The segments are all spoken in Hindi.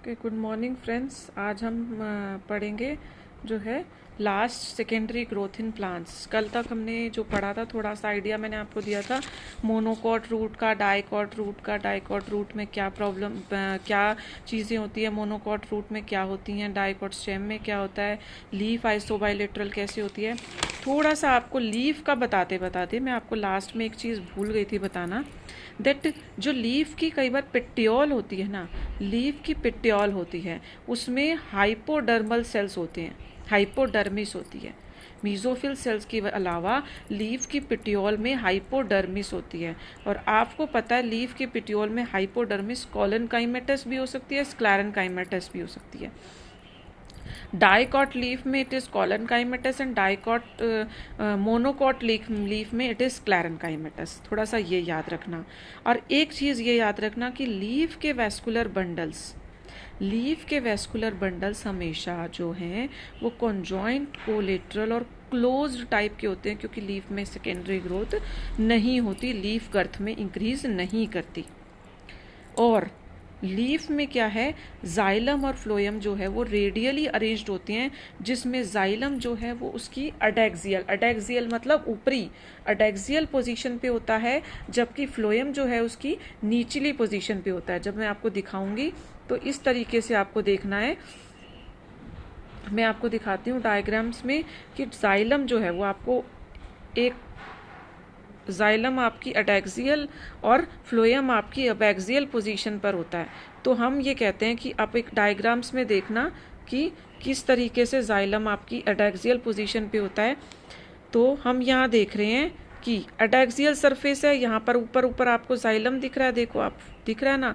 Okay, good morning friends. आज हम पढ़ेंगे जो है last secondary growth in plants. कल तक हमने जो पढ़ा था थोड़ा सा आइडिया मैंने आपको दिया था मोनोकॉट रूट का, डाइकॉट रूट का। डाइकॉट रूट में क्या प्रॉब्लम, क्या चीज़ें होती है, मोनोकॉट रूट में क्या होती हैं, डाइकॉट स्टेम में क्या होता है, लीफ आइसोबाइलेटरल कैसे होती है। थोड़ा सा आपको लीफ का बताते बताते मैं आपको लास्ट में एक चीज़ भूल गई थी बताना, दैट जो लीफ की कई बार पिट्योल होती है ना, लीफ की पिट्योल होती है, उसमें हाइपोडर्मल सेल्स होते हैं, हाइपोडर्मिस होती है। मीजोफिल सेल्स के अलावा लीफ की पिट्योल में हाइपोडर्मिस होती है। और आपको पता है लीफ की पिट्योल में हाइपोडर्मिस कॉलनकाइमेटस भी हो सकती है, स्क्लेरेनकाइमेटस भी हो सकती है। डाइकॉट लीफ में it is collenchymatous and dicot monocot leaf में इट इज स्क्लेरेनकाइमेटस। थोड़ा सा ये याद रखना। और एक चीज़ ये याद रखना कि लीफ के वेस्कुलर बंडल्स हमेशा जो हैं वो कॉन्जॉइंट, कोलेटरल और क्लोज्ड टाइप के होते हैं, क्योंकि लीफ में सेकेंडरी ग्रोथ नहीं होती, लीफ गर्थ में इंक्रीज नहीं करती। और लीफ में क्या है, जाइलम और फ्लोएम जो है वो रेडियली अरेंज्ड होते हैं, जिसमें जाइलम जो है वो उसकी अडेक्सियल मतलब ऊपरी अडेक्सियल पोजीशन पे होता है, जबकि फ्लोएम जो है उसकी निचली पोजीशन पे होता है। जब मैं आपको दिखाऊंगी तो इस तरीके से आपको देखना है। मैं आपको दिखाती हूँ डायग्राम्स में कि जाइलम जो है वो आपको एक जाइलम आपकी अडेक्सियल और फ्लोएम आपकी अबैक्सियल पोजीशन पर होता है। तो हम ये कहते हैं कि आप एक डायग्राम्स में देखना कि किस तरीके से जाइलम आपकी अडेक्सियल पोजीशन पे होता है। तो हम यहाँ देख रहे हैं कि अडेक्सियल सरफेस है, यहाँ पर ऊपर ऊपर आपको जाइलम दिख रहा है, देखो आप दिख रहा है ना,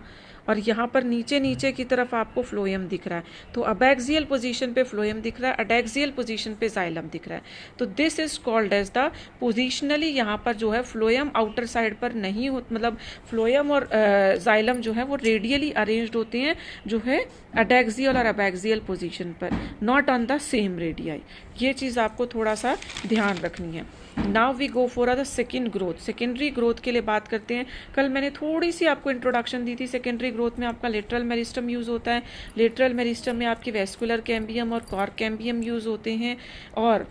और यहाँ पर नीचे नीचे की तरफ आपको फ्लोएम दिख रहा है। तो अबैक्सियल पोजीशन पे फ्लोएम दिख रहा है, अडेक्सियल पोजीशन पे जाइलम दिख रहा है। तो this is called as the positionally, यहाँ पर जो है फ्लोएम आउटर साइड पर नहीं हो, मतलब फ्लोएम और जाइलम जो है वो रेडियली अरेंज्ड होते हैं, जो है अडेक्सियल और अबैक्सियल पोजीशन पर, not on the same radii. ये चीज़ आपको थोड़ा सा ध्यान रखनी है। Now we go for the second growth. Secondary growth के लिए बात करते हैं। कल मैंने थोड़ी सी आपको इंट्रोडक्शन दी थी। सेकेंडरी ग्रोथ में आपका लेटरल मेरिस्टम यूज होता है, लेटरल मेरिस्टम में आपकी वेस्कुलर कैम्बियम और कॉर्क कैम्बियम यूज होते हैं। और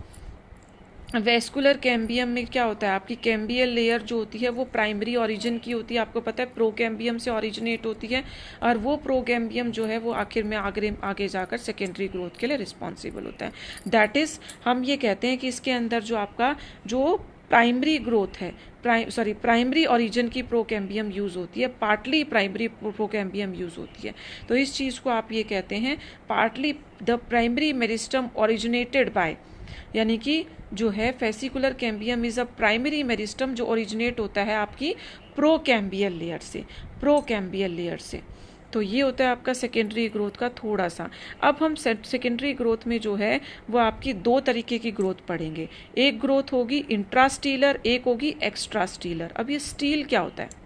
वेस्कुलर कैम्बियम में क्या होता है, आपकी कैम्बियल लेयर जो होती है वो प्राइमरी ओरिजिन की होती है, आपको पता है प्रोकैम्बियम से ओरिजिनेट होती है, और वो प्रोकैम्बियम जो है वो आखिर में आगे जाकर सेकेंडरी ग्रोथ के लिए रिस्पॉन्सिबल होता है। दैट इज, हम ये कहते हैं कि इसके अंदर जो आपका जो प्राइमरी ग्रोथ है, प्राइमरी ओरिजिन की प्रोकैम्बियम यूज होती है, पार्टली प्राइमरी प्रोकैम्बियम यूज होती है। तो इस चीज़ को आप ये कहते हैं partly the primary meristem originated by, यानी कि जो है fascicular cambium is a primary meristem जो ओरिजिनेट होता है आपकी प्रोकैम्बियल लेयर से। तो ये होता है आपका सेकेंडरी ग्रोथ का थोड़ा सा। अब हम सेकेंडरी ग्रोथ में जो है वो आपकी दो तरीके की ग्रोथ पढ़ेंगे। एक ग्रोथ होगी इंट्रास्टीलर, एक होगी एक्स्ट्रास्टीलर। अब ये स्टील क्या होता है,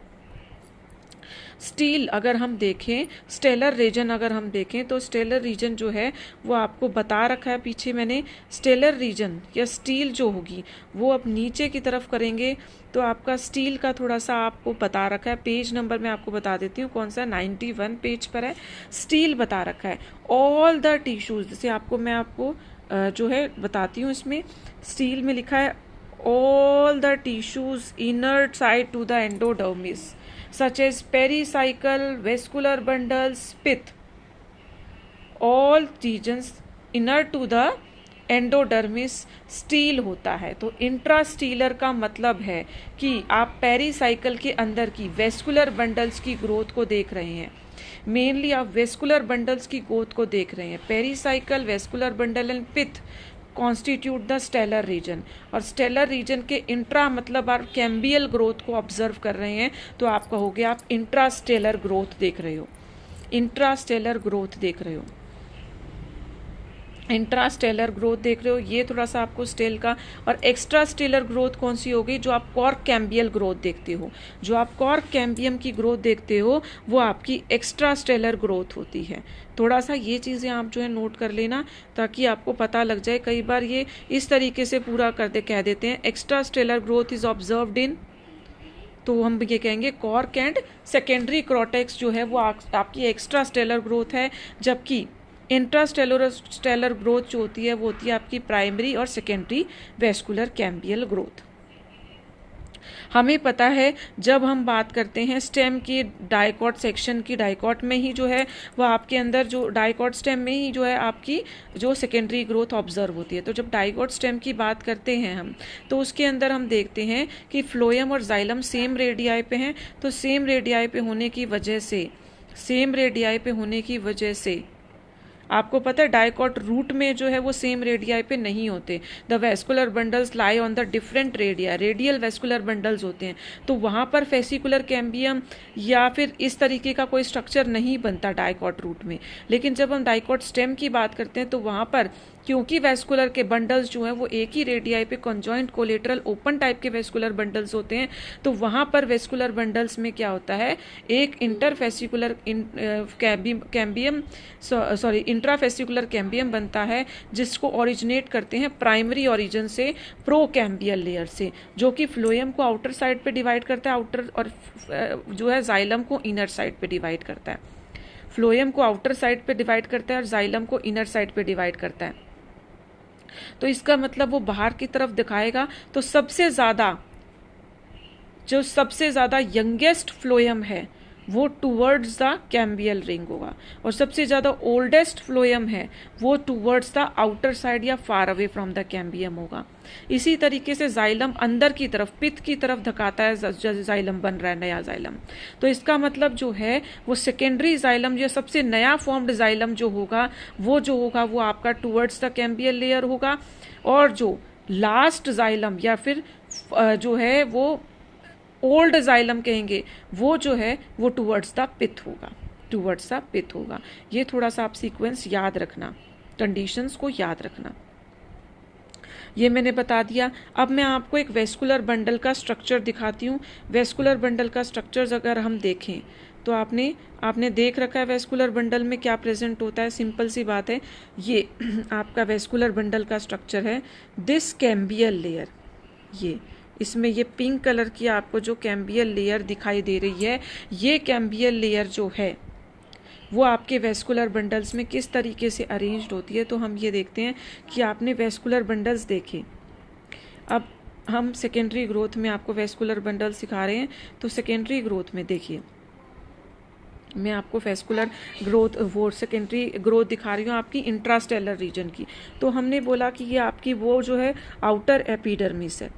स्टील अगर हम देखें, स्टेलर रीजन अगर हम देखें तो स्टेलर रीजन जो है वो आपको बता रखा है पीछे मैंने। स्टेलर रीजन या स्टील जो होगी वो अब नीचे की तरफ करेंगे तो आपका स्टील का थोड़ा सा आपको बता रखा है। पेज नंबर मैं आपको बता देती हूँ कौन सा, 91 पेज पर है। स्टील बता रखा है ऑल द टिश्यूज, जैसे मैं आपको जो है बताती हूँ, इसमें स्टील में लिखा है all the tissues inert side to the endodermis such as pericycle, vascular bundles, pith, all regions inert to the endodermis steel होता है। तो इंट्रास्टीलर का मतलब है कि आप पेरीसाइकल के अंदर की वेस्कुलर बंडल्स की ग्रोथ को देख रहे हैं, मेनली आप वेस्कुलर बंडल्स की ग्रोथ को देख रहे हैं। Pericycle, vascular bundle and pith constitute the stelar region, और स्टेलर रीजन के इंट्रा मतलब आप कैम्बियल ग्रोथ को ऑब्जर्व कर रहे हैं, तो आप कहोगे आप इंट्रास्टेलर ग्रोथ देख रहे हो, इंट्रास्टेलर ग्रोथ देख रहे हो, इंट्रास्टेलर ग्रोथ देख रहे हो। ये थोड़ा सा आपको स्टेल का। और एक्स्ट्रा स्टेलर ग्रोथ कौन सी होगी, जो आप कॉर्क कैम्बियल ग्रोथ देखते हो, जो आप कॉर्क कैम्बियम की ग्रोथ देखते हो वो आपकी एक्स्ट्रा स्टेलर ग्रोथ होती है। थोड़ा सा ये चीज़ें आप जो है नोट कर लेना ताकि आपको पता लग जाए। कई बार ये इस तरीके से पूरा कह देते हैं extra stelar growth is observed in तो हम ये कहेंगे कॉर्क एंड सेकेंडरी कॉर्टेक्स जो है वो आपकी एक्स्ट्रा स्टेलर ग्रोथ है, जबकि इंट्रास्टेलर ग्रोथ जो होती है वो होती है आपकी प्राइमरी और सेकेंडरी वेस्कुलर कैम्बियल ग्रोथ। हमें पता है जब हम बात करते हैं स्टेम की डाइकॉट सेक्शन की, डाइकॉट में ही जो है वो आपके अंदर जो डाइकॉट स्टेम में ही जो है आपकी जो सेकेंडरी ग्रोथ ऑब्जर्व होती है। तो जब डाइकॉट स्टेम की बात करते हैं हम, तो उसके अंदर हम देखते हैं कि फ्लोएम और जाइलम सेम रेडियाई पे हैं। तो सेम रेडियाई पे होने की वजह से आपको पता है डाइकॉट रूट में जो है वो सेम रेडियाई पे नहीं होते। The vascular bundles lie on the different radia, radial vascular bundles होते हैं, तो वहाँ पर फेसिकुलर कैम्बियम या फिर इस तरीके का कोई स्ट्रक्चर नहीं बनता डाइकॉट रूट में। लेकिन जब हम डाइकॉट स्टेम की बात करते हैं तो वहाँ पर क्योंकि वेस्कुलर के बंडल्स जो हैं वो एक ही रेडियाई पे कॉन्जॉइंट कोलेटरल ओपन टाइप के वेस्कुलर बंडल्स होते हैं, तो वहाँ पर वेस्कुलर बंडल्स में क्या होता है, एक इंटरफेसिकुलर इंट्राफेसिकुलर कैम्बियम बनता है, जिसको ओरिजिनेट करते हैं प्राइमरी ओरिजिन से प्रोकैम्बियल लेयर से, जो कि फ्लोएम को आउटर साइड पे डिवाइड करता है, आउटर और जो है जाइलम को इनर साइड पे डिवाइड करता है। फ्लोएम को आउटर साइड पे डिवाइड करता है और जाइलम को इनर साइड पे डिवाइड करता है। तो इसका मतलब वो बाहर की तरफ दिखाएगा तो सबसे ज्यादा यंगेस्ट फ्लोएम है वो टूवर्ड्स द कैम्बियल रिंग होगा, और सबसे ज्यादा ओल्डेस्ट फ्लोएम है वो टूवर्ड्स द आउटर साइड या far away from the cambium होगा। इसी तरीके से जाइलम अंदर की तरफ पित्त की तरफ धकाता है, जाइलम बन रहा है नया जाइलम। तो इसका मतलब जो है वो सेकेंडरी जाइलम जो सबसे नया फॉर्म्ड जाइलम जो होगा वो आपका टूवर्ड्स द कैम्बियल लेयर होगा, और जो लास्ट जाइलम या फिर जो है वो ओल्ड जाइलम कहेंगे वो जो है वो टूवर्ड्स द पित्त होगा। ये थोड़ा सा आप सीक्वेंस याद रखना, कंडीशंस को याद रखना। ये मैंने बता दिया। अब मैं आपको एक वेस्कुलर बंडल का स्ट्रक्चर दिखाती हूँ। वेस्कुलर बंडल का स्ट्रक्चर अगर हम देखें तो आपने देख रखा है वेस्कुलर बंडल में क्या प्रेजेंट होता है। सिंपल सी बात है, ये आपका वेस्कुलर बंडल का स्ट्रक्चर है। दिस कैम्बियल लेयर, इसमें ये पिंक कलर की आपको जो कैम्बियल लेयर दिखाई दे रही है, ये कैम्बियल लेयर जो है वो आपके वेस्कुलर बंडल्स में किस तरीके से अरेंज्ड होती है। तो हम ये देखते हैं कि आपने वेस्कुलर बंडल्स देखे। अब हम सेकेंडरी ग्रोथ में आपको वेस्कुलर बंडल सिखा रहे हैं, तो सेकेंडरी ग्रोथ में देखिए मैं आपको वेस्कुलर ग्रोथ वो सेकेंडरी ग्रोथ दिखा रही हूँ आपकी इंट्रास्टेलर रीजन की। तो हमने बोला कि ये आपकी वो जो है आउटर एपिडर्मिस है,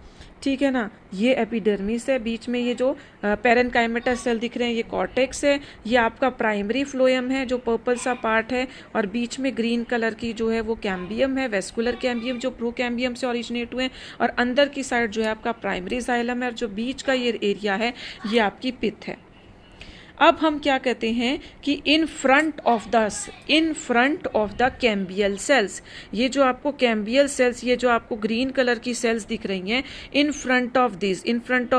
ठीक है ना, ये एपिडर्मिस है। बीच में ये जो पेरेनकाइमेटा सेल दिख रहे हैं ये कॉर्टेक्स है। ये आपका प्राइमरी फ्लोएम है जो पर्पल सा पार्ट है, और बीच में ग्रीन कलर की जो है वो कैम्बियम है, वेस्कुलर कैम्बियम जो प्रोकैम्बियम से ओरिजिनेट हुए हैं, और अंदर की साइड जो है आपका प्राइमरी जाइलम है, और जो बीच का ये एरिया है ये आपकी पित्त है। अब हम क्या कहते हैं कि in front of the cambial cells, ये जो आपको कैम्बियल सेल्स, ये जो आपको ग्रीन कलर की सेल्स दिख रही हैं, इन फ्रंट ऑफ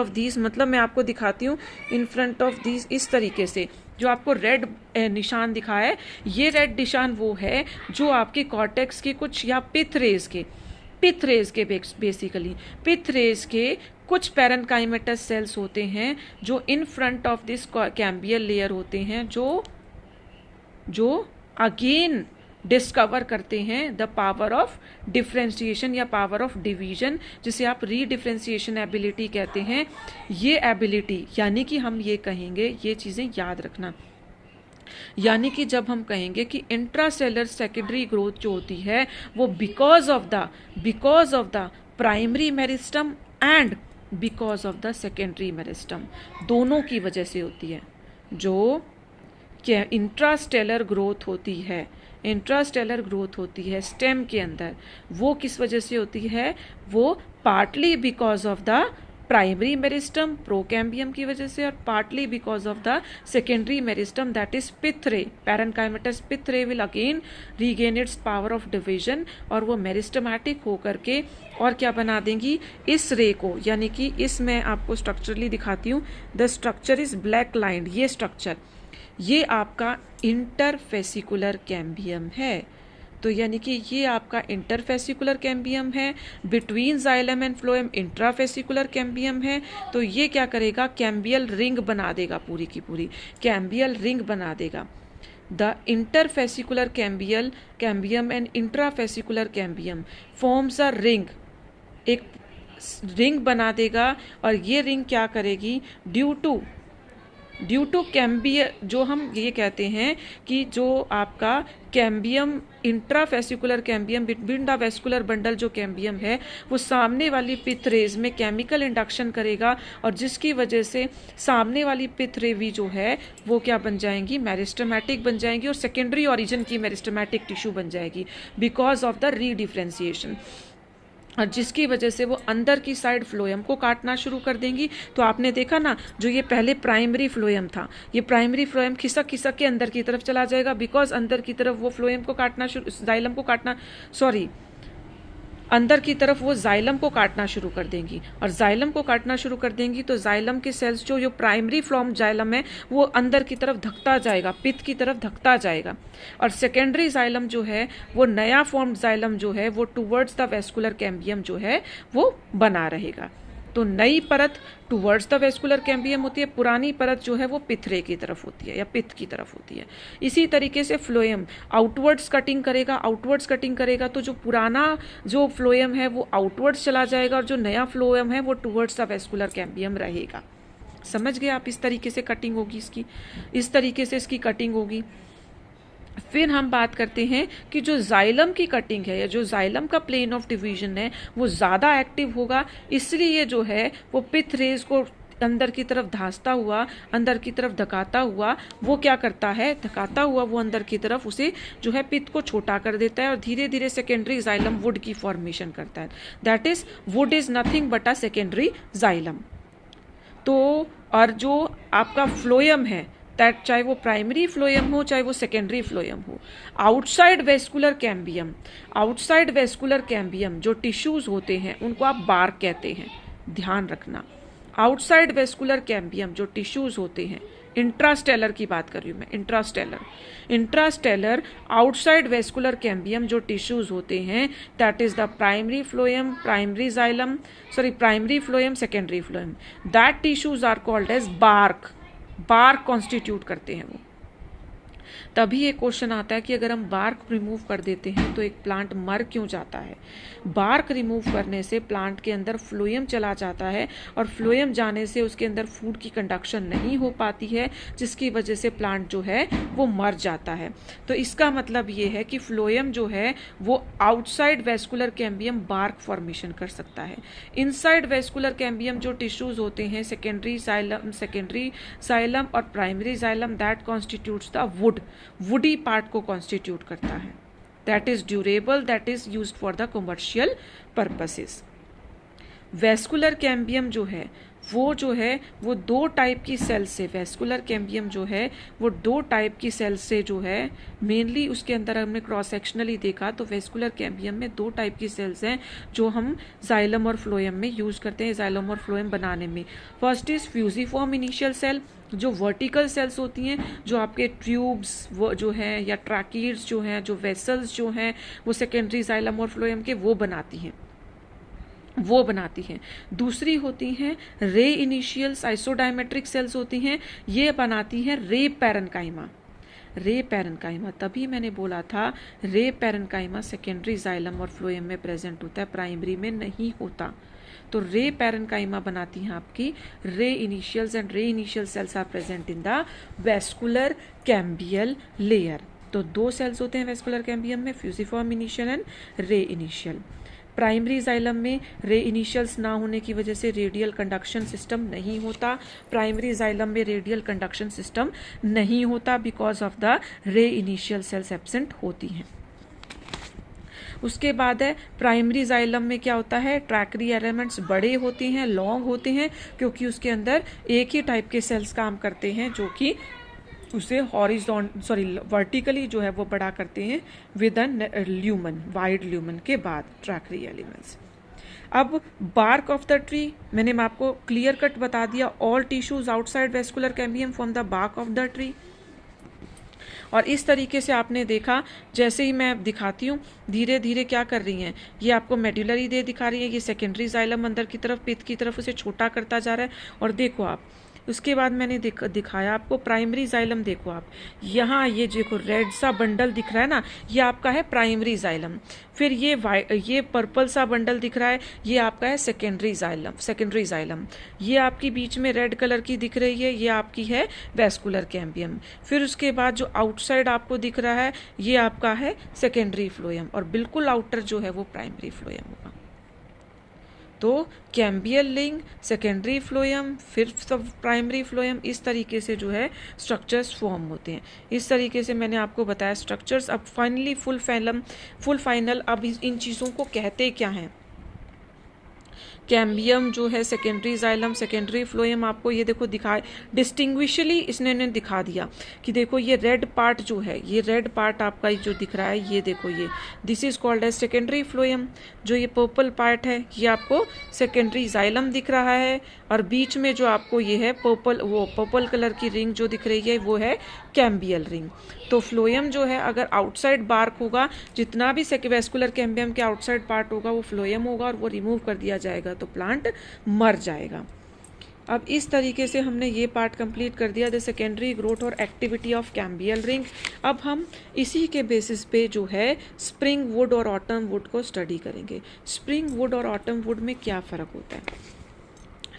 दिस मतलब मैं आपको दिखाती हूँ इन फ्रंट ऑफ दिस इस तरीके से। जो आपको रेड निशान दिखा है, ये रेड निशान वो है जो आपके कॉर्टेक्स के कुछ या पिथ रेज के कुछ पेरेनकाइमेटस सेल्स होते हैं जो इन front of this cambial layer होते हैं, जो अगेन डिस्कवर करते हैं द पावर ऑफ डिफरेंशिएशन या पावर ऑफ डिवीजन, जिसे आप रीडिफरेंशिएशन एबिलिटी कहते हैं। ये एबिलिटी यानी कि हम ये कहेंगे, ये चीजें याद रखना, यानी कि जब हम कहेंगे कि इंट्रासेलर सेकेंडरी ग्रोथ जो होती है वो because of the primary meristem and because of the secondary meristem, दोनों की वजह से होती है। जो इंट्रास्टेलर ग्रोथ होती है स्टेम के अंदर, वो किस वजह से होती है, वो partly because of the primary meristem procambium की वजह से, और partly because of the secondary meristem that is pith ray. Parenchymatous pith ray will again regain its power of division, और वो मेरिस्टमैटिक होकर के और क्या बना देंगी, इस रे को, यानी कि इस मैं आपको स्ट्रक्चरली दिखाती हूँ। The structure is black lined, ये स्ट्रक्चर ये आपका इंटरफेसिकुलर कैम्बियम है। तो यानी कि ये आपका इंटरफेसिकुलर कैम्बियम है, between xylem and phloem intrafascicular cambium है। तो ये क्या करेगा, कैम्बियल रिंग बना देगा, पूरी की पूरी कैम्बियल रिंग बना देगा। The interfascicular cambium and intrafascicular cambium forms a ring, एक रिंग बना देगा। और ये रिंग क्या करेगी, ड्यू टू कैम्बियम, जो हम ये कहते हैं कि जो आपका cambium intrafascicular cambium between the vascular bundle जो कैम्बियम है वो सामने वाली पिथ रेज में केमिकल इंडक्शन करेगा, और जिसकी वजह से सामने वाली पिथ रेवी जो है वो क्या बन जाएंगी, मेरिस्टेमेटिक बन जाएंगी, और सेकेंडरी ओरिजिन की मेरिस्टेमेटिक टिश्यू बन जाएगी बिकॉज ऑफ द रीडिफ्रेंसिएशन, और जिसकी वजह से वो अंदर की साइड फ्लोएम को काटना शुरू कर देंगी। तो आपने देखा ना, जो ये पहले प्राइमरी फ्लोएम था, ये प्राइमरी फ्लोएम खिसक खिसक के अंदर की तरफ चला जाएगा, बिकॉज अंदर की तरफ वो फ्लोएम को काटना जाइलम को काटना अंदर की तरफ वो जाइलम को काटना शुरू कर देंगी, और जाइलम को काटना शुरू कर देंगी तो जाइलम के सेल्स जो प्राइमरी फ्लॉर्म जाइलम है वो अंदर की तरफ धकता जाएगा, पित्त की तरफ धकता जाएगा, और सेकेंडरी जाइलम जो है वो नया फॉर्म जाइलम जो है वो टुवर्ड्स द वेस्कुलर कैम्बियम जो है वो बना रहेगा। तो नई परत टुवर्ड्स द वेस्कुलर कैम्बियम होती है, पुरानी परत जो है वो पिथरे की तरफ होती है या पित्त की तरफ होती है। इसी तरीके से फ्लोएम आउटवर्ड्स कटिंग करेगा तो जो पुराना जो फ्लोएम है वो आउटवर्ड्स चला जाएगा, और जो नया फ्लोएम है वो टुवर्ड्स द वेस्कुलर कैम्बियम रहेगा। समझ गए आप, इस तरीके से कटिंग होगी इसकी, इस तरीके से इसकी कटिंग होगी। फिर हम बात करते हैं कि जो जाइलम की कटिंग है या जो जाइलम का प्लेन ऑफ डिवीजन है वो ज़्यादा एक्टिव होगा, इसलिए जो है वो पिथ रेज को अंदर की तरफ धांसता हुआ, अंदर की तरफ धकाता हुआ वो क्या करता है, धकाता हुआ वो अंदर की तरफ उसे जो है पित्त को छोटा कर देता है, और धीरे धीरे सेकेंडरी जाइलम वुड की फॉर्मेशन करता है। That is would is nothing but a secondary xylem. तो और जो आपका फ्लोएम है दैट, चाहे वो प्राइमरी फ्लोएम हो चाहे वो सेकेंडरी फ्लोएम हो, आउटसाइड वेस्कुलर कैम्बियम जो टिश्यूज होते हैं उनको आप बार्क कहते हैं, ध्यान रखना। आउटसाइड वेस्कुलर कैम्बियम जो टिश्यूज होते हैं, इंट्रास्टेलर की बात कर रही हूँ मैं, इंट्रास्टेलर आउटसाइड वेस्कुलर कैम्बियम जो टिश्यूज होते हैं that is the primary phloem, primary phloem, secondary phloem, that tissues are called as bark constitute करते हैं वो। तभी एक क्वेश्चन आता है कि अगर हम बार्क रिमूव कर देते हैं तो एक प्लांट मर क्यों जाता है। बार्क रिमूव करने से प्लांट के अंदर फ्लोएम चला जाता है, और फ्लोएम जाने से उसके अंदर फूड की कंडक्शन नहीं हो पाती है, जिसकी वजह से प्लांट जो है वो मर जाता है। तो इसका मतलब ये है कि फ्लोएम जो है वो outside vascular cambium bark formation कर सकता है। इनसाइड वेस्कुलर कैम्बियम जो टिश्यूज होते हैं, सेकेंडरी जाइलम और primary xylem, that constitutes the woody part को कॉन्स्टिट्यूट करता है, that is durable, that is used for the commercial purposes. Vascular cambium जो है वो दो टाइप की सेल से, वेस्कुलर कैम्बियम जो है वो दो टाइप की सेल से जो है मेनली उसके अंदर हमने क्रॉस सेक्शनली देखा तो वेस्कुलर कैम्बियम में दो टाइप की सेल्स हैं जो हम जाइलम और फ्लोएम में यूज करते हैं, जाइलम और फ्लोएम बनाने में। First is fusiform initial cell, जो वर्टिकल सेल्स होती हैं, जो आपके ट्यूब्स वो जो हैं या ट्रैकीड्स जो हैं, जो वेसल्स जो हैं वो सेकेंडरी जाइलम और फ्लोएम के वो बनाती हैं। दूसरी होती हैं रे इनिशियल्स, आइसोडायमेट्रिक सेल्स होती हैं, ये बनाती हैं रे पैरेन्काइमा। तभी मैंने बोला था रे पैरेन्काइमा सेकेंडरी जाइलम और फ्लोएम में प्रेजेंट होता है, प्राइमरी में नहीं होता। तो रे पैरेन्काइमा बनाती हैं आपकी ray initials, and ray initial cells are present in the vascular cambial layer. तो दो सेल्स होते हैं वेस्कुलर कैम्बियम में, fusiform initial and ray initial. Primary xylem में रे इनिशियल्स ना होने की वजह से रेडियल कंडक्शन सिस्टम नहीं होता, प्राइमरी जाइलम में रेडियल कंडक्शन सिस्टम नहीं होता because of the ray initial cells absent होती हैं। उसके बाद है प्राइमरी जाइलम में क्या होता है, ट्रैकरी एलिमेंट्स बड़े होते हैं, लॉन्ग होते हैं, क्योंकि उसके अंदर एक ही टाइप के सेल्स काम करते हैं जो कि उसे वर्टिकली जो है वो बड़ा करते हैं with a lumen, wide lumen के बाद ट्रैकरी एलिमेंट्स। अब बार्क ऑफ द ट्री मैंने आपको क्लियर कट बता दिया, all tissues outside vascular cambium from the bark of the tree. और इस तरीके से आपने देखा, जैसे ही मैं दिखाती हूँ धीरे धीरे क्या कर रही हैं, ये आपको मेड्यूलरी दे दिखा रही है, ये सेकेंडरी जाइलम अंदर की तरफ पित्त की तरफ उसे छोटा करता जा रहा है। और देखो आप, उसके बाद मैंने दिखाया आपको प्राइमरी जाइलम। देखो आप यहाँ, ये देखो रेड सा बंडल दिख रहा है ना, ये आपका है प्राइमरी जाइलम। फिर ये पर्पल सा बंडल दिख रहा है, ये आपका है सेकेंडरी जाइलम। ये आपकी बीच में रेड कलर की दिख रही है, ये आपकी है वेस्कुलर कैम्बियम। फिर उसके बाद जो आउटसाइड आपको दिख रहा है, ये आपका है सेकेंडरी फ्लोएम, और बिल्कुल आउटर जो है वो प्राइमरी फ्लोएम होगा। तो कैम्बियल रिंग, सेकेंडरी फ्लोएम, फिर सब प्राइमरी फ्लोएम, इस तरीके से जो है स्ट्रक्चर्स फॉर्म होते हैं। इस तरीके से मैंने आपको बताया स्ट्रक्चर्स। अब फाइनली फुल फाइनल अब इन चीज़ों को कहते क्या हैं। कैम्बियम जो है सेकेंडरी जाइलम, सेकेंडरी फ्लोएम, आपको ये देखो दिखाए डिस्टिंग्विशली इसने दिखा दिया कि देखो ये रेड पार्ट जो है, ये रेड पार्ट आपका जो दिख रहा है, ये देखो ये this is called as secondary phloem. जो ये पर्पल पार्ट है ये आपको सेकेंडरी जाइलम दिख रहा है, और बीच में जो आपको ये है पर्पल कलर की रिंग जो दिख रही है वो है कैम्बियल रिंग। तो फ्लोएम जो है अगर आउटसाइड बार्क होगा, जितना भी वेस्कुलर कैम्बियम के आउटसाइड पार्ट होगा वो फ्लोएम होगा, और वो रिमूव कर दिया जाएगा तो प्लांट मर जाएगा। अब इस तरीके से हमने ये पार्ट कंप्लीट कर दिया, द सेकेंडरी ग्रोथ और एक्टिविटी ऑफ कैम्बियल रिंग। अब हम इसी के बेसिस पे जो है स्प्रिंग वुड और ऑटम वुड को स्टडी करेंगे। स्प्रिंग वुड और ऑटम वुड में क्या फ़र्क होता है।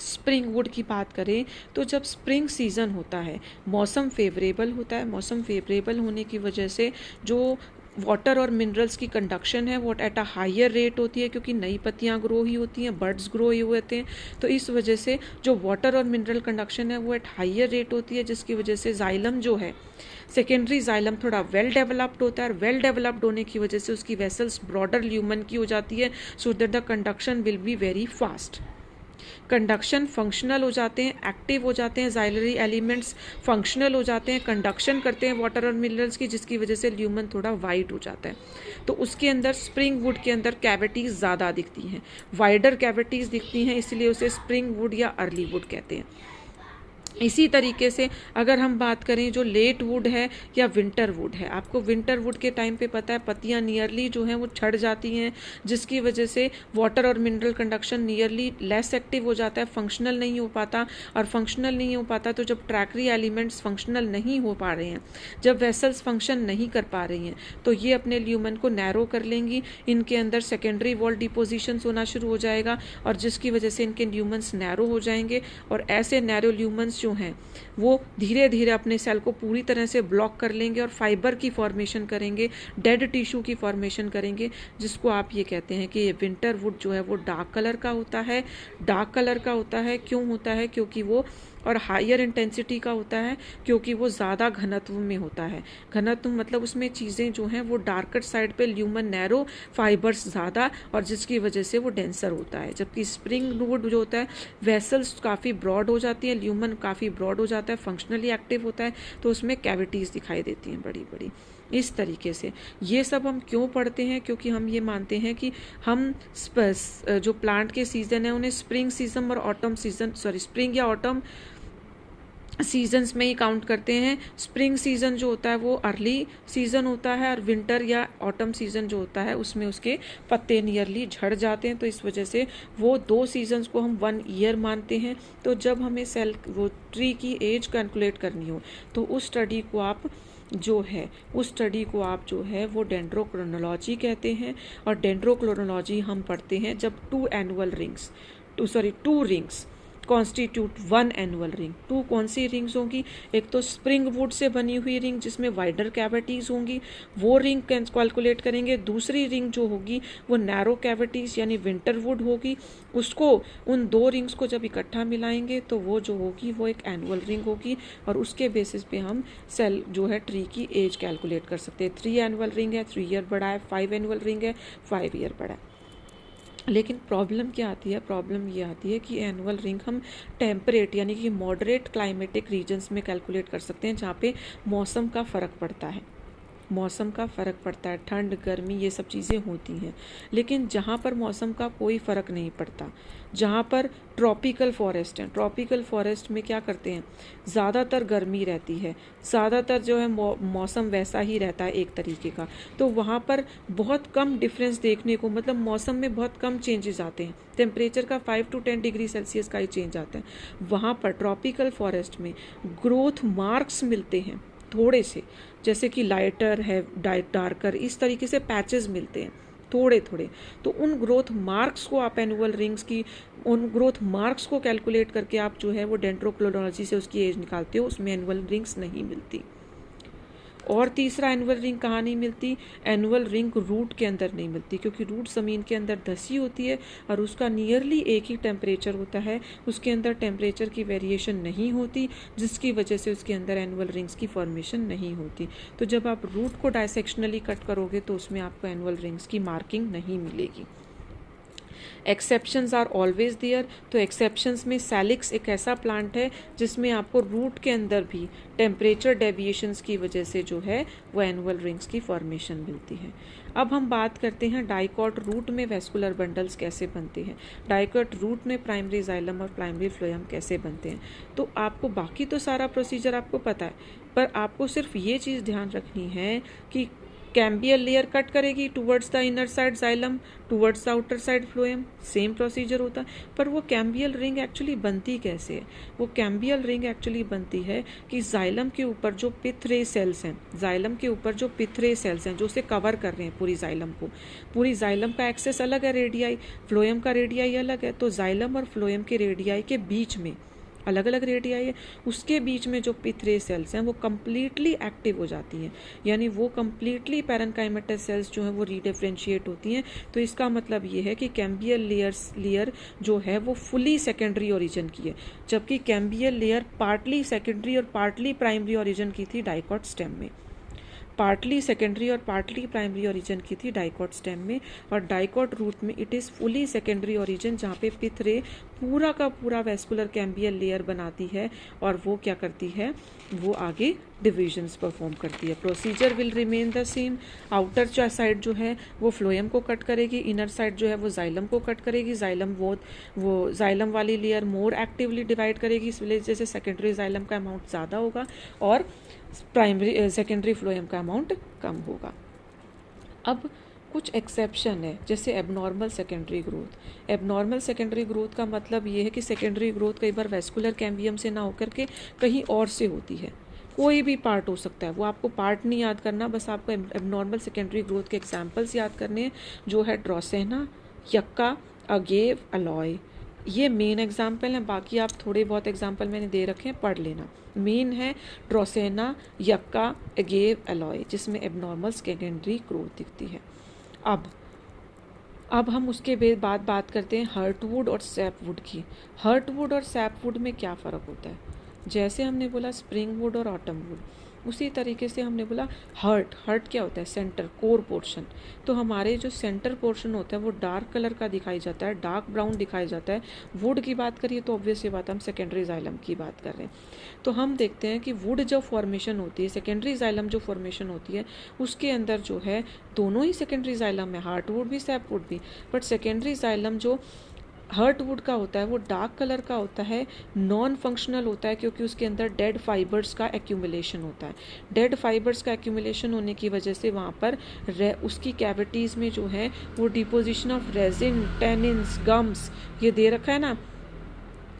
स्प्रिंग वुड की बात करें तो जब स्प्रिंग सीज़न होता है, मौसम फेवरेबल होता है, मौसम फेवरेबल होने की वजह से जो वाटर और मिनरल्स की कंडक्शन है वो एट अ हायर रेट होती है, क्योंकि नई पत्तियां ग्रो ही होती हैं, बर्ड्स ग्रो ही होते हैं। तो इस वजह से जो वाटर और मिनरल कंडक्शन है वो एट हायर रेट होती है, जिसकी वजह से जाइलम जो है सेकेंडरी जाइलम थोड़ा वेल डेवलप्ड होता है, और वेल डेवलप्ड होने की वजह से उसकी वेसल्स ब्रॉडर ल्यूमन की हो जाती है, so that the conduction will be very fast. Conduction functional हो जाते हैं, एक्टिव हो जाते हैं, जाइलरी एलिमेंट्स फंक्शनल हो जाते हैं, कंडक्शन करते हैं वाटर और मिनरल्स की, जिसकी वजह से ल्यूमन थोड़ा वाइड हो जाता है। तो उसके अंदर स्प्रिंग वुड के अंदर कैविटीज़ ज़्यादा दिखती हैं, वाइडर कैविटीज़ दिखती हैं, इसलिए उसे स्प्रिंग वुड या अर्ली वुड कहते हैं। इसी तरीके से अगर हम बात करें जो लेट वुड है या विंटर वुड है, आपको विंटर वुड के टाइम पे पता है पत्तियां नियरली जो हैं वो छड़ जाती हैं, जिसकी वजह से वाटर और mineral conduction nearly less active हो जाता है, फंक्शनल नहीं हो पाता। और फंक्शनल नहीं हो पाता तो जब ट्रैकरी एलिमेंट्स फंक्शनल नहीं हो पा रहे हैं, जब वेसल्स फंक्शन नहीं कर पा रही हैं, तो ये अपने ल्यूमन को नैरो कर लेंगी, इनके अंदर सेकेंडरी वॉल डिपोजिशन होना शुरू हो जाएगा, और जिसकी वजह से इनके ल्यूमन्स नैरो हो जाएंगे। और ऐसे नैरो ल्यूमन्स जो हैं वो धीरे धीरे अपने सेल को पूरी तरह से ब्लॉक कर लेंगे और फाइबर की फॉर्मेशन करेंगे, डेड टिश्यू की फॉर्मेशन करेंगे, जिसको आप ये कहते हैं कि ये विंटर वुड जो है वो डार्क कलर का होता है। डार्क कलर का होता है क्यों होता है, क्योंकि वो और हायर इंटेंसिटी का होता है, क्योंकि वो ज़्यादा घनत्व में होता है। घनत्व मतलब उसमें चीज़ें जो हैं वो डार्कर साइड पे, ल्यूमन नैरो, फाइबर्स ज़्यादा, और जिसकी वजह से वो डेंसर होता है। जबकि स्प्रिंग वुड जो होता है वेसल्स काफ़ी ब्रॉड हो जाती है, ल्यूमन काफ़ी ब्रॉड हो जाता है, फंक्शनली एक्टिव होता है, तो उसमें कैविटीज़ दिखाई देती हैं बड़ी बड़ी। इस तरीके से ये सब हम क्यों पढ़ते हैं, क्योंकि हम ये मानते हैं कि हम जो प्लांट के सीज़न है उन्हें स्प्रिंग सीजन और ऑटम सीजन, स्प्रिंग या ऑटम सीजन्स में ही काउंट करते हैं। स्प्रिंग सीजन जो होता है वो अर्ली सीजन होता है, और विंटर या ऑटम सीजन जो होता है उसमें उसके पत्ते नियरली झड़ जाते हैं, तो इस वजह से वो दो सीजन्स को हम 1 ईयर मानते हैं। तो जब हमें सेल वो ट्री की एज कैलकुलेट करनी हो तो उस स्टडी को आप जो है वो डेंड्रोक्रोनोलॉजी कहते हैं। और डेंड्रोक्रोनोलॉजी हम पढ़ते हैं जब 2 रिंग्स कॉन्स्टिट्यूट 1 एनुअल रिंग। 2 कौन सी रिंग्स होंगी, एक तो स्प्रिंग वुड से बनी हुई रिंग जिसमें वाइडर कैविटीज़ होंगी, वो रिंग कैलकुलेट करेंगे। दूसरी रिंग जो होगी वो नैरो कैविटीज़ यानी विंटर वुड होगी, उसको उन 2 रिंग्स को जब इकट्ठा मिलाएंगे तो वो जो होगी वो एक एनुअल रिंग होगी, और उसके बेसिस पे हम सेल जो है ट्री की एज कैलकुलेट कर सकते हैं। 3 एनुअल रिंग है 3 ईयर बड़ा है, 5 एनुअल रिंग है 5 ईयर बड़ा है। लेकिन प्रॉब्लम क्या आती है, प्रॉब्लम ये आती है कि एनुअल रिंग हम टेम्परेट यानी कि मॉडरेट क्लाइमेटिक रीजन्स में कैलकुलेट कर सकते हैं, जहाँ पे मौसम का फ़र्क पड़ता है। मौसम का फ़र्क पड़ता है, ठंड गर्मी ये सब चीज़ें होती हैं। लेकिन जहाँ पर मौसम का कोई फ़र्क नहीं पड़ता, जहाँ पर ट्रॉपिकल फॉरेस्ट हैं, ट्रॉपिकल फॉरेस्ट में क्या करते हैं, ज़्यादातर गर्मी रहती है, ज़्यादातर जो है मौसम वैसा ही रहता है एक तरीके का, तो वहाँ पर बहुत कम डिफरेंस देखने को, मतलब मौसम में बहुत कम चेंजेस आते हैं, टेम्परेचर का 5 to 10 डिग्री सेल्सियस का ही चेंज आता है। वहाँ पर ट्रॉपिकल फॉरेस्ट में ग्रोथ मार्क्स मिलते हैं थोड़े से, जैसे कि लाइटर है, डार्कर, इस तरीके से पैचेस मिलते हैं थोड़े थोड़े। तो उन ग्रोथ मार्क्स को आप एनुअल रिंग्स की, उन ग्रोथ मार्क्स को कैलकुलेट करके आप जो है वो डेंड्रोक्रोलॉजी से उसकी एज निकालते हो, उसमें एनुअल रिंग्स नहीं मिलती। और तीसरा एनुअल रिंग कहाँ नहीं मिलती, एनुअल रिंग रूट के अंदर नहीं मिलती, क्योंकि रूट ज़मीन के अंदर धसी होती है और उसका नियरली एक ही टेम्परेचर होता है, उसके अंदर टेम्परेचर की वेरिएशन नहीं होती, जिसकी वजह से उसके अंदर एनुअल रिंग्स की फॉर्मेशन नहीं होती। तो जब आप रूट को डायसेक्शनली कट करोगे तो उसमें आपको एनुअल रिंग्स की मार्किंग नहीं मिलेगी। एक्सेप्शंस आर ऑलवेज देयर, तो एक्सेप्शंस में सैलिक्स एक ऐसा प्लांट है जिसमें आपको रूट के अंदर भी टेम्परेचर डेविएशंस की वजह से जो है वो एनुअल रिंग्स की फॉर्मेशन मिलती है। अब हम बात करते हैं डाइकॉट रूट में वेस्कुलर बंडल्स कैसे बनते हैं, डाइकॉट रूट में प्राइमरी जाइलम और प्राइमरी फ्लोएम कैसे बनते हैं। तो आपको बाकी तो सारा प्रोसीजर आपको पता है, पर आपको सिर्फ ये चीज़ ध्यान रखनी है कि कैम्बियल लेयर कट करेगी towards the inner side xylem, towards the outer side phloem, same procedure होता है। पर वो कैम्बियल रिंग एक्चुअली बनती कैसे है, वो कैम्बियल रिंग एक्चुअली बनती है कि जाइलम के ऊपर जो पिथ रे सेल्स हैं, जाइलम के ऊपर जो पिथ रे सेल्स हैं जो उसे कवर कर रहे हैं पूरी जाइलम को, पूरी जाइलम का एक्सेस अलग है रेडियाई, फ्लोएम का रेडियाई अलग है, तो जाइलम और फ्लोएम के रेडियाई के बीच में अलग अलग रेडियाई है, उसके बीच में जो पिथ रे सेल्स हैं वो कम्प्लीटली एक्टिव हो जाती हैं, यानी वो कम्प्लीटली पैरेन्काइमेटस सेल्स जो हैं वो रीडिफरेंशिएट होती हैं। तो इसका मतलब ये है कि कैम्बियल लेयर जो है वो फुली सेकेंडरी ओरिजिन की है, जबकि कैम्बियल लेयर पार्टली सेकेंडरी और पार्टली प्राइमरी ओरिजिन की थी डाइकॉट स्टेम में, पार्टली सेकेंडरी और पार्टली प्राइमरी ओरिजिन की थी डाइकॉट स्टेम में, और डाइकॉट रूट में it is fully secondary origin, जहाँ पे पिथ रे पूरा का पूरा वेस्कुलर कैम्बियल लेयर बनाती है और वो क्या करती है, वो आगे डिविजन्स परफॉर्म करती है। Procedure will remain the same, outer side जो है वो फ्लोएम को कट करेगी, इनर साइड जो है वो जाइलम को कट करेगी, जाइलम वो जाइलम वाली लेयर मोर एक्टिवली डिवाइड करेगी, इस वजह से सेकेंडरी जाइलम का अमाउंट ज़्यादा होगा और प्राइमरी सेकेंडरी फ्लोएम का अमाउंट कम होगा। अब कुछ एक्सेप्शन है, जैसे abnormal secondary growth. Abnormal secondary growth का मतलब ये है कि सेकेंडरी ग्रोथ कई बार वेस्कुलर कैम्बियम से ना होकर के कहीं और से होती है, कोई भी पार्ट हो सकता है, वो आपको पार्ट नहीं याद करना, बस आपको एबनॉर्मल सेकेंडरी ग्रोथ के एग्जाम्पल्स याद करने हैं, जो है ड्रॉसेना, यक्का, अगेव, अलॉय, ये मेन एग्जाम्पल हैं। बाकी आप थोड़े बहुत एग्जाम्पल मैंने दे रखे हैं, पढ़ लेना। मेन है ड्रॉसेना, यक्का, अगेव, अलॉय, जिसमें एबनॉर्मल सेकेंडरी ग्रोथ दिखती है। अब हम उसके बाद बात करते हैं हर्टवुड और सैपवुड की। हर्टवुड और सैपवुड में क्या फ़र्क होता है, जैसे हमने बोला स्प्रिंग वुड और ऑटम वुड, उसी तरीके से हमने बोला हर्ट क्या होता है, सेंटर कोर पोर्शन। तो हमारे जो सेंटर पोर्शन होता है वो डार्क कलर का दिखाई जाता है, डार्क ब्राउन दिखाई जाता है। वुड की बात करिए तो ऑब्वियस ये बात, हम सेकेंडरी जाइलम की बात कर रहे हैं। तो हम देखते हैं कि वुड जो फॉर्मेशन होती है, सेकेंडरी जाइलम जो फॉर्मेशन होती है, उसके अंदर जो है दोनों ही सेकेंडरी जाइलम है, हार्टवुड भी सैपवुड भी, बट सेकेंडरी जाइलम जो हर्टवुड का होता है वो डार्क कलर का होता है, नॉन फंक्शनल होता है, क्योंकि उसके अंदर डेड फाइबर्स का एक्यूमुलेशन होता है। डेड फाइबर्स का एक्यूमुलेशन होने की वजह से वहाँ पर उसकी कैविटीज़ में जो है वो deposition of resin, tannins, gums, ये दे रखा है ना,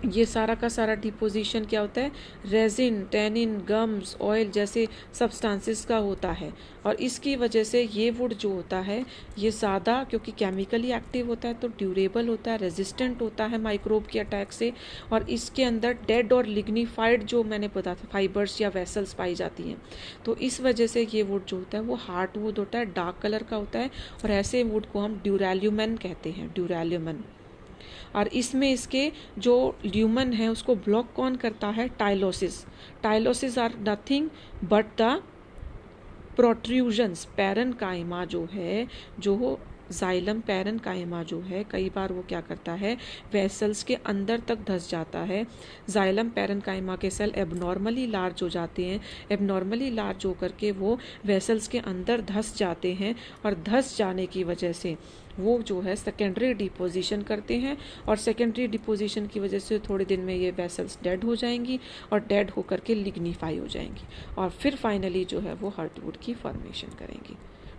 ये सारा का सारा डिपोजिशन क्या होता है, रेजिन, टेनिन, गम्स, ऑयल जैसे सब्सटेंसेस का होता है। और इसकी वजह से ये वुड जो होता है ये ज़्यादा, क्योंकि केमिकली एक्टिव होता है तो ड्यूरेबल होता है, रेजिस्टेंट होता है माइक्रोब के अटैक से, और इसके अंदर डेड और लिग्निफाइड जो मैंने बताया था फाइबर्स या वेसल्स पाई जाती हैं। तो इस वजह से ये वुड जो होता है वो हार्ट वुड होता है, डार्क कलर का होता है, और ऐसे वुड को हम ड्यूरेल्यूमेन कहते हैं, ड्यूरेल्यूमेन। और इसमें इसके जो ल्यूमन है उसको ब्लॉक कौन करता है, tylosis. Tylosis are nothing but the protrusions, parenchyma जो है, जो जाइलम पैरेन्काइमा जो है कई बार वो क्या करता है, वेसल्स के अंदर तक धंस जाता है। जाइलम पैरेन्काइमा के सेल एबनॉर्मली लार्ज हो जाते हैं, एबनॉर्मली लार्ज होकर के वो वेसल्स के अंदर धंस जाते हैं, और धंस जाने की वजह से वो जो है सेकेंडरी डिपोजिशन करते हैं, और सेकेंडरी डिपोजिशन की वजह से थोड़े दिन में ये वेसल्स डेड हो जाएंगी, और डेड होकर के लिग्निफाई हो जाएंगी, और फिर फाइनली जो है वो हार्टवुड की फॉर्मेशन करेंगी।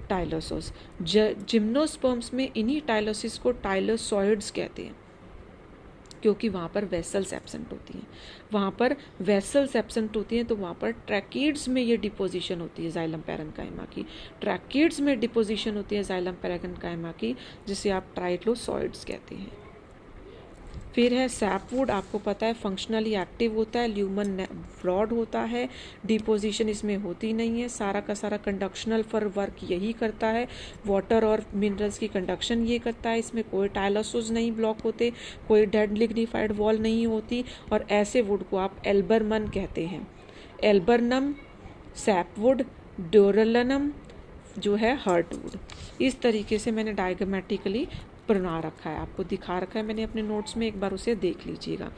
टाइलोसोस, जिम्नोस्पर्म्स में इन्हीं टाइलोसिस को टाइलोसॉइड्स कहते हैं, क्योंकि वहाँ पर वेसल्स एब्सेंट होती हैं, वहाँ पर वेसल्स एब्सेंट होती हैं, तो वहाँ पर ट्रैकीड्स में ये डिपोजिशन होती है जाइलम पैरेन्काइमा की, ट्रैकीड्स में डिपोजिशन होती है जाइलम पैरेन्काइमा की, जिसे आप टाइलोसॉइड्स कहते हैं। फिर है सैपवुड, आपको पता है फंक्शनली एक्टिव होता है, ल्यूमन ब्रॉड होता है, डिपोजिशन इसमें होती नहीं है, सारा का सारा कंडक्शनल फॉर वर्क यही करता है, वाटर और मिनरल्स की कंडक्शन ये करता है, इसमें कोई टाइलोसोस नहीं ब्लॉक होते, कोई डेड लिग्निफाइड वॉल नहीं होती, और ऐसे वुड को आप एल्बरमन कहते हैं। एल्बर्नम, सैपवुड, ड्यूरलनम जो है हार्टवुड। इस तरीके से मैंने डायग्रामेटिकली बना रखा है, आपको दिखा रखा है मैंने अपने नोट्स में, एक बार उसे देख लीजिएगा।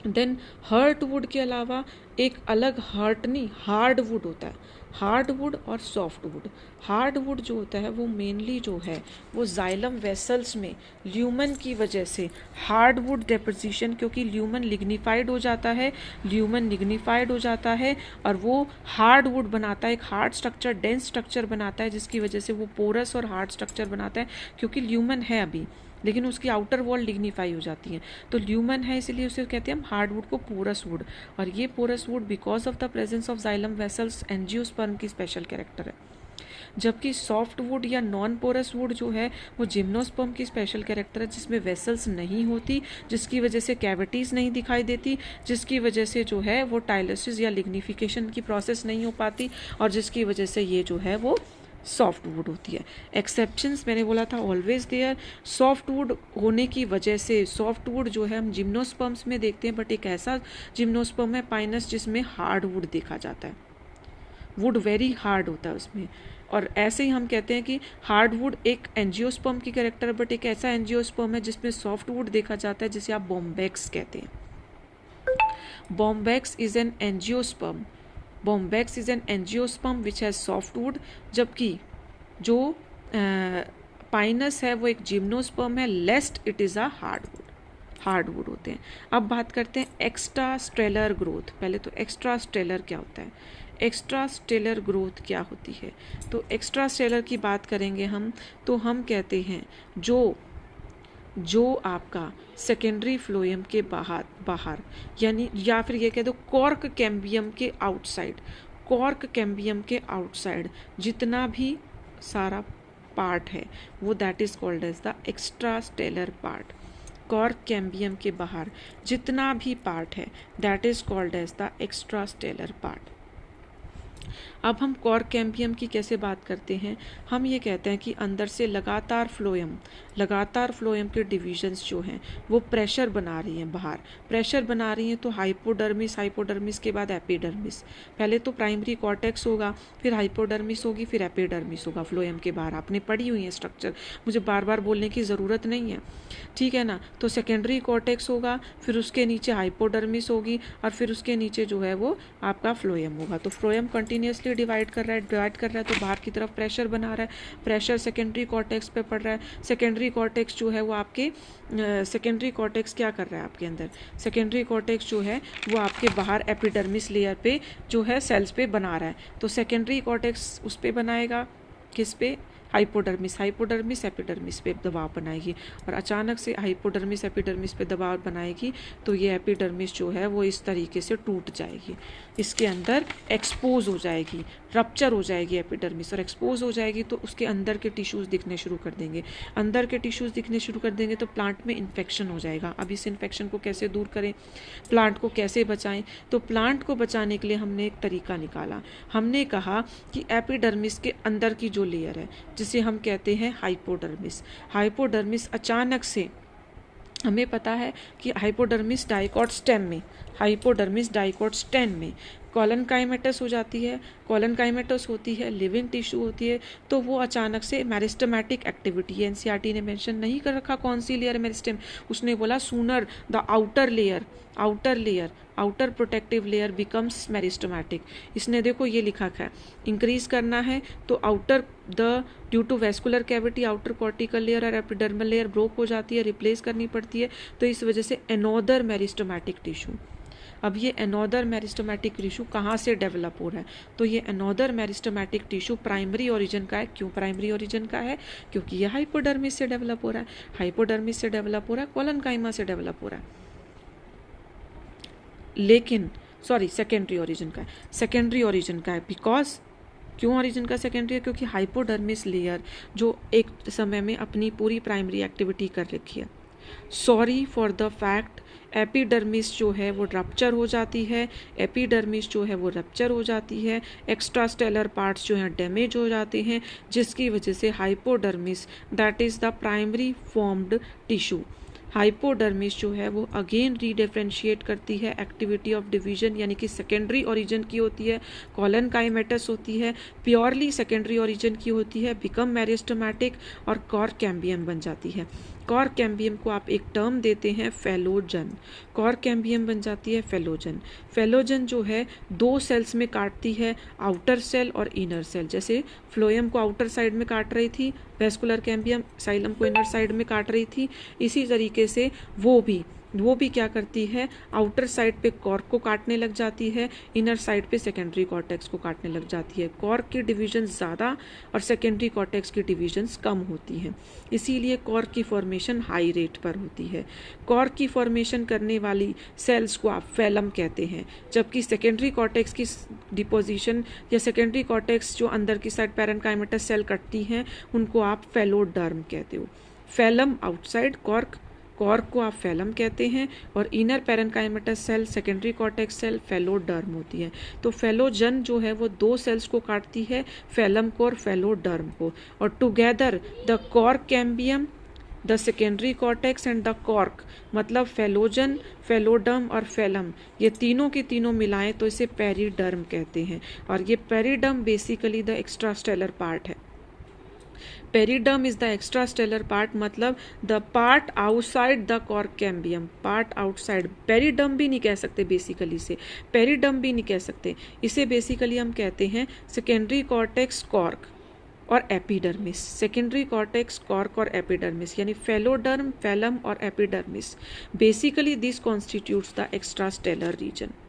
देन हार्टवुड के अलावा एक अलग हार्डवुड होता है, हार्डवुड और सॉफ्टवुड। हार्डवुड जो होता है वो मेनली जो है वो जाइलम वेसल्स में ल्यूमन की वजह से हार्डवुड डेपोजिशन, क्योंकि ल्यूमन लिग्निफाइड हो जाता है, ल्यूमन लिग्निफाइड हो जाता है और वो हार्डवुड बनाता है, एक हार्ड स्ट्रक्चर, डेंस स्ट्रक्चर बनाता है, जिसकी वजह से वो पोरस और हार्ड स्ट्रक्चर बनाता है, क्योंकि ल्यूमन है अभी, लेकिन उसकी आउटर वॉल लिग्निफाई हो जाती है, तो ल्यूमन है, इसलिए उसे कहते हैं हम हार्डवुड को पोरस वुड। और ये porous wood because of the presence of xylem vessels angiosperm की स्पेशल कैरेक्टर है। जबकि सॉफ्ट वुड या नॉन पोरस वुड जो है वो जिम्नोस्पर्म की स्पेशल कैरेक्टर है, जिसमें वेसल्स नहीं होती, जिसकी वजह से कैविटीज़ नहीं दिखाई देती, जिसकी वजह से जो है वो टाइलोसिस या लिग्निफिकेशन की प्रोसेस नहीं हो पाती, और जिसकी वजह से ये जो है वो सॉफ्ट वुड होती है। एक्सेप्शंस मैंने बोला था ऑलवेज देयर, सॉफ्ट वुड होने की वजह से सॉफ्ट वुड जो है हम जिम्नोस्पर्म्स में देखते हैं, बट एक ऐसा जिम्नोस्पर्म है पाइनस जिसमें हार्ड वुड देखा जाता है, वुड वेरी हार्ड होता है उसमें। और ऐसे ही हम कहते हैं कि हार्डवुड एक एंजियोस्पर्म की कैरेक्टर है, बट एक ऐसा एंजियोस्पर्म है जिसमें सॉफ्ट वुड देखा जाता है, जिसे आप बॉम्बैक्स कहते हैं। Bombax is an angiosperm, Bombax is an angiosperm which has softwood, जबकि जो पाइनस है वो एक जिम्नोस्पर्म है, लेस्ट इट इज़ अ हार्डवुड होते हैं। अब बात करते हैं एक्स्ट्रा स्टेलर ग्रोथ। पहले तो एक्स्ट्रा स्टेलर क्या होता है, एक्स्ट्रा स्टेलर ग्रोथ क्या होती है, तो एक्स्ट्रा स्टेलर की बात करेंगे हम, तो हम कहते हैं जो आपका सेकेंडरी फ्लोएम के बाहर यानी, या फिर ये कह दो कॉर्क कैम्बियम के आउटसाइड, कॉर्क कैम्बियम के आउटसाइड जितना भी सारा पार्ट है वो that is called as the extra stelar part. Cork cambium के बाहर जितना भी पार्ट है that is called as the extra stelar part. अब हम कॉर्क कैम्बियम की कैसे बात करते हैं, हम ये कहते हैं कि अंदर से लगातार फ्लोएम के डिविजन्स जो हैं वो प्रेशर बना रही हैं, बाहर प्रेशर बना रही हैं, तो हाइपोडर्मिस के बाद एपिडर्मिस, पहले तो प्राइमरी कॉर्टेक्स होगा, फिर हाइपोडर्मिस होगी, फिर एपिडर्मिस होगा फ्लोएम के बाहर, आपने पढ़ी हुई है स्ट्रक्चर, मुझे बार बार बोलने की ज़रूरत नहीं है, ठीक है ना। तो सेकेंडरी कॉर्टेक्स होगा, फिर उसके नीचे हाइपोडर्मिस होगी, और फिर उसके नीचे जो है वो आपका फ्लोएम होगा। तो फ्लोएम कंटिन्यूसली डिवाइड कर रहा है, तो बाहर की तरफ प्रेशर बना रहा है, प्रेशर सेकेंडरी कॉर्टेक्स पे पड़ रहा है, सेकेंडरी कॉर्टेक्स जो है वो आपके सेकेंडरी कॉर्टेक्स क्या कर रहा है आपके अंदर, सेकेंडरी कॉर्टेक्स जो है वो आपके बाहर एपिडर्मिस लेयर पे जो है सेल्स पे बना रहा है, तो सेकेंडरी कॉर्टेक्स उस पे बनाएगा, किस पे, हाइपोडर्मिस एपिडर्मिस पे दबाव बनाएगी, और अचानक से हाइपोडर्मिस एपिडर्मिस पे दबाव बनाएगी तो ये एपिडर्मिस जो है वो इस तरीके से टूट जाएगी, इसके अंदर एक्सपोज हो जाएगी, रप्चर हो जाएगी एपिडर्मिस, और एक्सपोज हो जाएगी तो उसके अंदर के टिश्यूज़ दिखने शुरू कर देंगे, अंदर के टिश्यूज़ दिखने शुरू कर देंगे तो प्लांट में इन्फेक्शन हो जाएगा। अब इस इन्फेक्शन को कैसे दूर करें, प्लांट को कैसे बचाएं, तो प्लांट को बचाने के लिए हमने एक तरीका निकाला, हमने कहा कि एपिडर्मिस के अंदर की जो लेयर है जिसे हम कहते हैं हाइपोडर्मिस अचानक से, हमें पता है कि हाइपोडर्मिस डाइकॉट स्टेम में, हाइपोडर्मिस डाइकोट्स 10 में कॉलनकाइमेटस हो जाती है, कॉलनकाइमेटस होती है, लिविंग टिश्यू होती है, तो वो अचानक से मेरिस्टेमेटिक एक्टिविटी, एनसीईआरटी ने मेंशन नहीं कर रखा कौन सी लेयर मेरिस्टेम, उसने बोला sooner the outer protective layer becomes meristematic. इसने देखो ये लिखा है इंक्रीज करना है तो outer the due to vascular cavity outer cortical layer और एपिडर्मल लेयर ब्रोक हो जाती है, रिप्लेस करनी पड़ती है, तो इस वजह से एनोदर मेरिस्टेमेटिक टिश्यू। अब ये एनोदर मेरिस्टेमेटिक टिश्यू कहाँ से डेवलप हो रहा है, तो ये another meristematic tissue primary origin का है। क्यों प्राइमरी ओरिजिन का है, क्योंकि ये हाइपोडर्मिस से डेवलप हो रहा है, हाइपोडर्मिस से डेवलप हो रहा है, कॉलनकाइमा से डेवलप हो रहा है, लेकिन सॉरी सेकेंडरी ओरिजिन का है, सेकेंडरी ओरिजिन का है। बिकॉज क्यों ओरिजिन का सेकेंडरी है, क्योंकि हाइपोडर्मिस लेयर जो एक समय में अपनी पूरी प्राइमरी एक्टिविटी कर रखी है। Sorry for the fact epidermis जो है वो रप्चर हो जाती है, एपिडर्मिस जो है वो रप्चर हो जाती है, एक्स्ट्रा स्टेलर पार्ट्स जो हैं डैमेज हो जाते हैं, जिसकी वजह से hypodermis that is the primary formed tissue, hypodermis जो है वो अगेन रीडिफरेंशिएट करती है एक्टिविटी ऑफ डिवीजन, यानी कि सेकेंडरी ओरिजिन की होती है, कॉलनकाइमेटस होती है, प्योरली सेकेंडरी ओरिजिन की होती है, बिकम मेरिस्टेमेटिक और कॉर्क कैम्बियम बन जाती है। कॉर्क कैम्बियम को आप एक टर्म देते हैं फेलोजन, कॉर्क कैम्बियम बन जाती है फेलोजन। फेलोजन जो है दो सेल्स में काटती है, आउटर सेल और इनर सेल, जैसे फ्लोएम को आउटर साइड में काट रही थी वेस्कुलर कैम्बियम, साइलम को इनर साइड में काट रही थी, इसी तरीके से वो भी क्या करती है, आउटर साइड पे कॉर्क को काटने लग जाती है, इनर साइड पे सेकेंडरी कॉर्टेक्स को काटने लग जाती है। कॉर्क की डिवीजन ज़्यादा और सेकेंडरी कॉर्टेक्स की डिवीजन्स कम होती हैं, इसीलिए कॉर्क की फॉर्मेशन हाई रेट पर होती है। कॉर्क की फॉर्मेशन करने वाली सेल्स को आप फेलम कहते हैं, जबकि सेकेंडरी कॉर्टेक्स की डिपोजिशन या सेकेंडरी कॉर्टेक्स जो अंदर की साइड पैरेन्काइमेटस सेल कटती हैं उनको आप फेलोडर्म कहते हो। फेलम आउटसाइड, कॉर्क को आप फेलम कहते हैं, और inner parenchymatous cell secondary cortex cell phelloderm होती है। तो फेलोजन जो है वो दो सेल्स को काटती है, फेलम को और फेलोडर्म को, और together the cork cambium the secondary cortex and the cork, मतलब फेलोजन, फेलोडर्म और फेलम, ये तीनों के तीनों मिलाएं तो इसे पेरिडर्म कहते हैं, और ये पेरिडर्म बेसिकली द एक्स्ट्रास्टेलर पार्ट है। पेरिडर्म इज द एक्स्ट्रास्टेलर पार्ट, मतलब the part outside the cork cambium, part outside. Periderm भी नहीं कह सकते बेसिकली, से पेरिडर्म भी नहीं कह सकते, इसे बेसिकली हम कहते हैं सेकेंडरी कॉर्टेक्स कॉर्क और एपिडर्मिस, सेकेंडरी कॉर्टेक्स कॉर्क और एपिडर्मिस, यानी फेलोडर्म, फेलम और epidermis. Basically this constitutes the extrastelar region.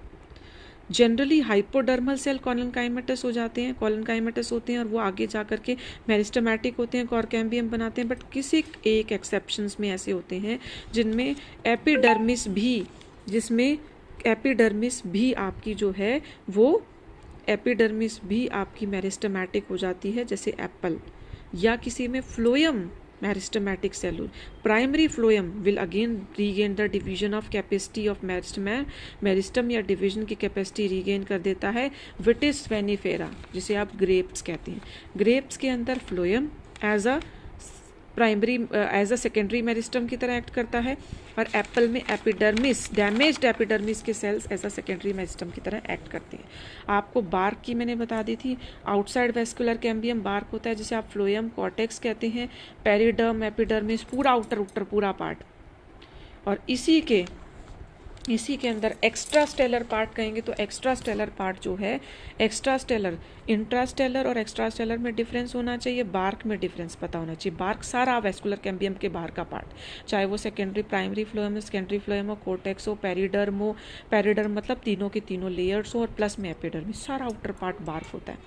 Generally hypodermal cell collenchymatous हो जाते हैं, कॉलनकाइमेटस होते हैं, और वो आगे जा कर के मेरिस्टेमेटिक होते हैं, कॉर्क कैम्बियम बनाते हैं, बट किसी एक एक्सेप्शंस में ऐसे होते हैं जिसमें एपिडर्मिस भी आपकी जो है वो एपिडर्मिस भी आपकी मेरिस्टेमेटिक हो जाती है, जैसे एप्पल, या किसी में phloem meristematic cellule. Primary phloem will again regain the division of capacity of meristem, या डिवीजन की कैपेसिटी रीगेन कर देता है। विटिस वेनिफेरा, जिसे आप ग्रेप्स कहते हैं, ग्रेप्स के अंदर phloem as a secondary meristem की तरह एक्ट करता है, और एप्पल में एपिडर्मिस, डैमेज्ड एपिडर्मिस के cells as a secondary meristem की तरह एक्ट करते हैं। आपको बार्क की मैंने बता दी थी, आउटसाइड वेस्कुलर कैम्बियम बार्क होता है, जिसे आप फ्लोएम कॉर्टेक्स कहते हैं, पेरिडर्म, एपिडर्मिस, पूरा आउटर पूरा पार्ट, और इसी के अंदर एक्स्ट्रा स्टेलर पार्ट कहेंगे। तो एक्स्ट्रा स्टेलर पार्ट जो है, एक्स्ट्रा स्टेलर, इंट्रास्टेलर और एक्स्ट्रा स्टेलर में डिफरेंस होना चाहिए, बार्क में डिफरेंस पता होना चाहिए। बार्क सारा वेस्कुलर कैम्बियम के बाहर का पार्ट, चाहे वो सेकेंडरी प्राइमरी फ्लोएम हो, सेकेंडरी फ्लोएम हो, कोर्टेक्स हो, पेरिडर्म हो, पेरिडर्म मतलब तीनों के तीनों लेयर्स हो, और प्लस में एपिडर्मिस, सारा आउटर पार्ट बार्क होता है,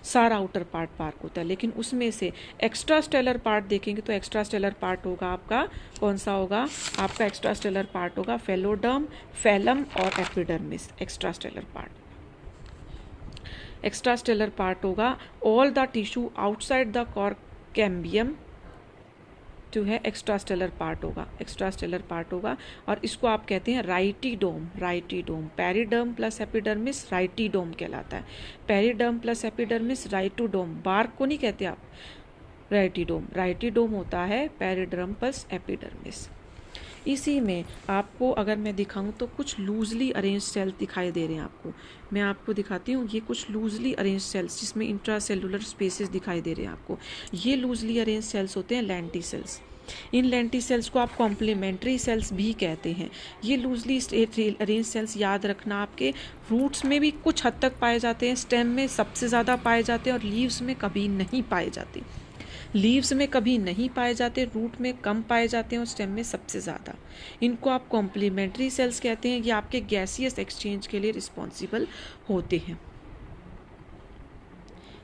सारा आउटर पार्ट बार्क होता है। लेकिन उसमें से एक्स्ट्रा स्टेलर पार्ट देखेंगे तो एक्स्ट्रा स्टेलर पार्ट होगा आपका, कौन सा होगा आपका एक्स्ट्रा स्टेलर पार्ट होगा, फेलोडर्म, फेलम और एपिडर्मिस। एक्स्ट्रा स्टेलर पार्ट होगा all the tissue outside the cork cambium जो है एक्स्ट्रा स्टेलर पार्ट होगा, और इसको आप कहते हैं राइटीडोम। पेरिडर्म प्लस एपिडर्मिस राइटीडोम कहलाता है, पेरिडर्म प्लस एपिडर्मिस राइटोडोम, बार्क को नहीं कहते आप राइटीडोम होता है पेरिडर्म प्लस एपिडर्मिस। इसी में आपको अगर मैं दिखाऊं तो कुछ लूजली अरेंज सेल्स दिखाई दे रहे हैं आपको। मैं आपको दिखाती हूँ, ये कुछ लूजली अरेंज सेल्स जिसमें इंट्रासेलुलर स्पेसेस दिखाई दे रहे हैं आपको, ये लूजली अरेंज सेल्स होते हैं लेंटी सेल्स। इन लेंटी सेल्स को आप कॉम्प्लीमेंट्री सेल्स भी कहते हैं। ये लूजली अरेंज सेल्स याद रखना, आपके रूट्स में भी कुछ हद तक पाए जाते हैं, स्टेम में सबसे ज़्यादा पाए जाते हैं और लीव्स में कभी नहीं पाए जाते। लीव्स में कभी नहीं पाए जाते, रूट में कम पाए जाते हैं और स्टेम में सबसे ज़्यादा। इनको आप कॉम्प्लीमेंट्री सेल्स कहते हैं। ये आपके गैसियस एक्सचेंज के लिए रिस्पॉन्सिबल होते हैं।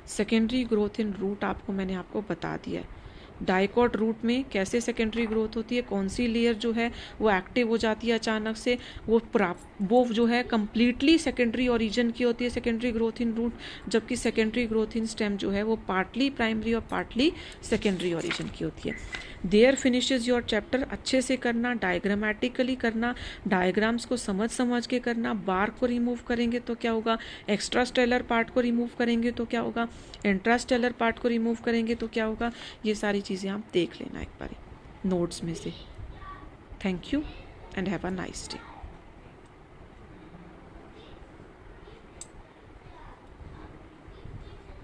सेकेंडरी ग्रोथ इन रूट आपको मैंने आपको बता दिया है। डाइकॉट रूट में कैसे सेकेंडरी ग्रोथ होती है, कौन सी लेयर जो है वो एक्टिव हो जाती है अचानक से, वो जो है कंप्लीटली सेकेंडरी ओरिजिन की होती है सेकेंडरी ग्रोथ इन रूट, जबकि सेकेंडरी ग्रोथ इन स्टेम जो है वो पार्टली प्राइमरी और पार्टली सेकेंडरी ओरिजिन की होती है। There finishes your chapter. अच्छे से करना, डायग्रामेटिकली करना, डायग्राम्स को समझ समझ के करना। बार को रिमूव करेंगे तो क्या होगा, एक्स्ट्रा स्टेलर पार्ट को रिमूव करेंगे तो क्या होगा, इंट्रास्टेलर पार्ट को रिमूव करेंगे तो क्या होगा, ये सारी चीज़ें आप देख लेना एक बार नोट्स में से। Thank you and have a nice day.